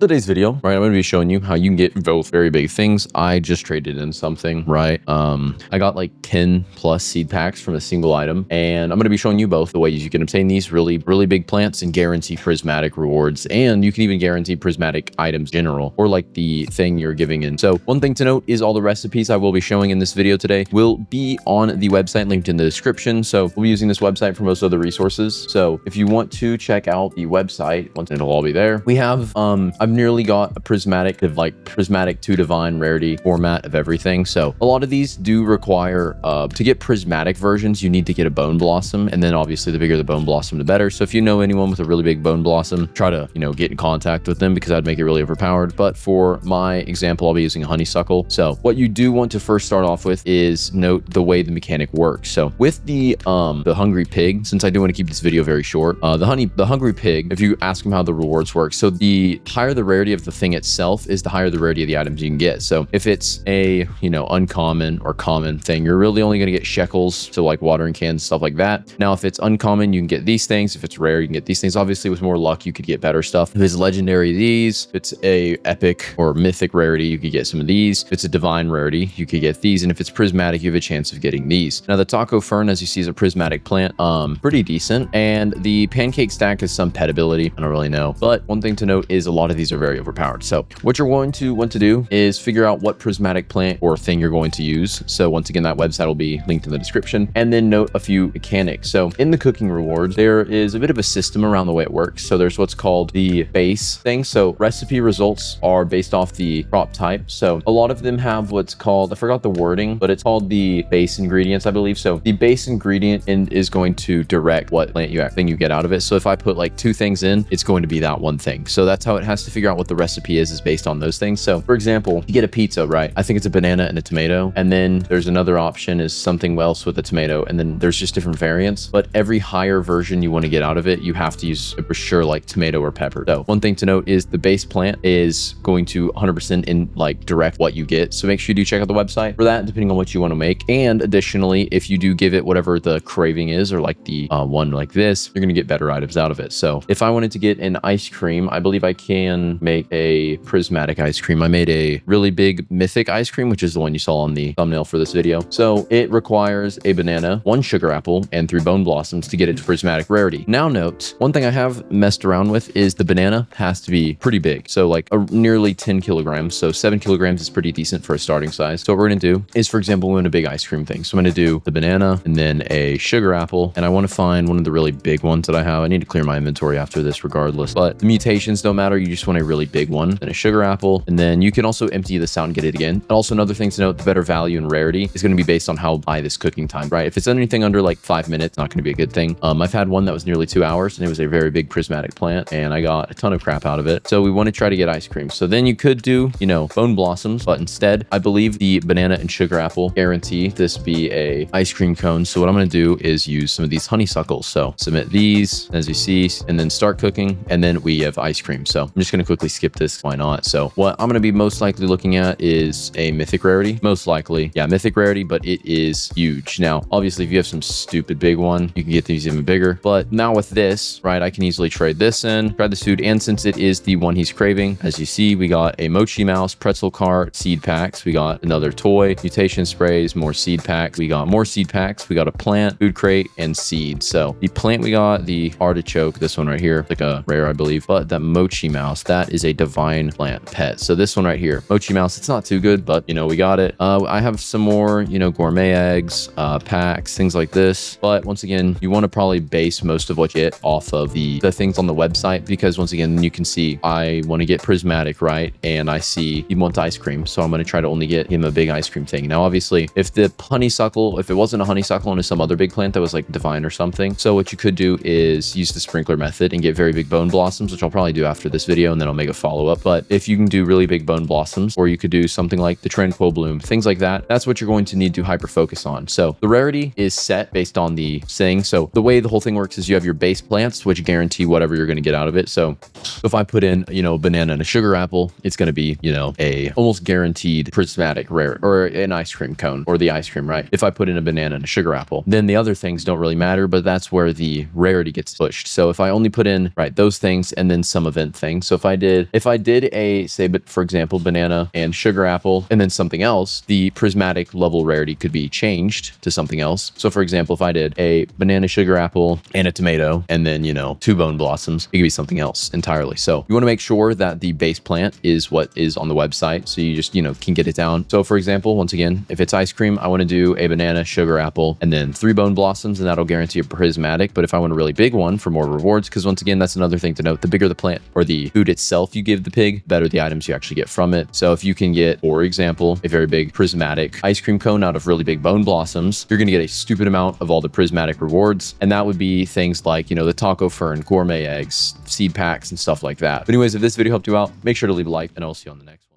Today's video, right, I'm going to be showing you how you can get both very big things. I just traded in something, right? I got like 10 plus seed packs from a single item, and I'm going to be showing you both the ways you can obtain these really big plants and guarantee prismatic rewards. And you can even guarantee prismatic items in general, or like the thing you're giving in. So one thing to note is all the recipes I will be showing in this video today will be on the website linked in the description. So we'll be using this website for most other resources. So if you want to check out the website, it'll all be there. We have, I've nearly got a prismatic to divine rarity format of everything. So a lot of these do require to get prismatic versions, you need to get a bone blossom, and then obviously the bigger the bone blossom, the better. So if you know anyone with a really big bone blossom, try to get in contact with them, because I'd make it really overpowered. But for my example, I'll be using a honeysuckle. So what you do want to first start off with is note the way the mechanic works. So with the hungry pig, since I do want to keep this video very short, the hungry pig, if you ask him how the rewards work, so the higher the rarity of the thing itself is the higher the rarity of the items you can get. So if it's a uncommon or common thing, you're really only going to get shekels, so like watering cans, stuff like that. Now if it's uncommon, you can get these things. If it's rare, you can get these things. Obviously with more luck, you could get better stuff. If it's legendary, these. If it's a epic or mythic rarity, you could get some of these. If it's a divine rarity, you could get these. And if it's prismatic, you have a chance of getting these. Now the taco fern, as you see, is a prismatic plant, pretty decent. And the pancake stack has some pet ability, I don't really know, but one thing to note is a lot of these are very overpowered. So what you're going to want to do is figure out what prismatic plant or thing you're going to use. So once again, that website will be linked in the description, and then note a few mechanics. So in the cooking rewards, there is a bit of a system around the way it works. So there's what's called the base thing. So recipe results are based off the crop type. So a lot of them have what's called, I forgot the wording, but it's called the base ingredients, I believe. So the base ingredient is going to direct what plant thing you get out of it. So if I put like 2 things in, it's going to be that one thing. So that's how it has to figure out what the recipe is based on those things. So for example, you get a pizza, right? I think it's a banana and a tomato. And then there's another option is something else with a tomato. And then there's just different variants, but every higher version you want to get out of it, you have to use for sure like tomato or pepper. So one thing to note is the base plant is going to 100% in like direct what you get. So make sure you do check out the website for that, depending on what you want to make. And additionally, if you do give it whatever the craving is, or like the one like this, you're going to get better items out of it. So if I wanted to get an ice cream, I believe I can make a prismatic ice cream. I made a really big mythic ice cream, which is the one you saw on the thumbnail for this video. So it requires a banana, 1 sugar apple, and 3 bone blossoms to get it to prismatic rarity. Now note, one thing I have messed around with is the banana has to be pretty big. So like nearly 10 kilograms. So 7 kilograms is pretty decent for a starting size. So what we're going to do is, for example, we want a big ice cream thing. So I'm going to do the banana and then a sugar apple. And I want to find one of the really big ones that I have. I need to clear my inventory after this regardless, but the mutations don't matter. You just want a really big one, then a sugar apple. And then you can also empty this out and get it again. And also another thing to note, the better value and rarity is going to be based on how high this cooking time, right? If it's anything under like 5 minutes, not going to be a good thing. I've had one that was nearly 2 hours, and it was a very big prismatic plant, and I got a ton of crap out of it. So we want to try to get ice cream. So then you could do, bone blossoms, but instead I believe the banana and sugar apple guarantee this be a ice cream cone. So what I'm going to do is use some of these honeysuckles. So submit these as you see, and then start cooking, and then we have ice cream. So I'm just going to quickly skip this. Why not? So what I'm going to be most likely looking at is a mythic rarity. Most likely, yeah, mythic rarity, but it is huge. Now, obviously, if you have some stupid big one, you can get these even bigger. But now with this, right, I can easily trade this in, try this food, and since it is the one he's craving, as you see, we got a mochi mouse, pretzel cart, seed packs. We got another toy, mutation sprays, more seed packs. We got more seed packs. We got a plant, food crate, and seed. So the plant we got, the artichoke, this one right here, like a rare, I believe, but that mochi mouse, that is a divine plant pet. So this one right here, mochi mouse, it's not too good, but we got it. I have some more, gourmet eggs, packs, things like this. But once again, you want to probably base most of what you get off of the things on the website, because once again, you can see I want to get prismatic, right? And I see he wants ice cream. So I'm going to try to only get him a big ice cream thing. Now, obviously, if the honeysuckle, if it wasn't a honeysuckle and it's some other big plant that was like divine or something. So what you could do is use the sprinkler method and get very big bone blossoms, which I'll probably do after this video, and then I'll make a follow-up. But if you can do really big bone blossoms, or you could do something like the tranquil bloom, things like that, that's what you're going to need to hyper focus on. So the rarity is set based on the thing. So the way the whole thing works is you have your base plants, which guarantee whatever you're going to get out of it. So if I put in, a banana and a sugar apple, it's going to be, a almost guaranteed prismatic rare, or an ice cream cone, or the ice cream, right? If I put in a banana and a sugar apple, then the other things don't really matter, but that's where the rarity gets pushed. So if I only put in, right, those things and then some event things. So if if I did a, say, but for example, banana and sugar apple, and then something else, the prismatic level rarity could be changed to something else. So for example, if I did a banana, sugar apple, and a tomato, and then, you know, 2 bone blossoms, it could be something else entirely. So you want to make sure that the base plant is what is on the website. So you just, you know, can get it down. So for example, once again, if it's ice cream, I want to do a banana, sugar apple, and then 3 bone blossoms, and that'll guarantee a prismatic. But if I want a really big one for more rewards, because once again, that's another thing to note, the bigger the plant or the food itself you give the pig, better the items you actually get from it. So if you can get, for example, a very big prismatic ice cream cone out of really big bone blossoms, you're going to get a stupid amount of all the prismatic rewards. And that would be things like, you know, the taco fern, gourmet eggs, seed packs, and stuff like that. But anyways, if this video helped you out, make sure to leave a like, and I'll see you on the next one.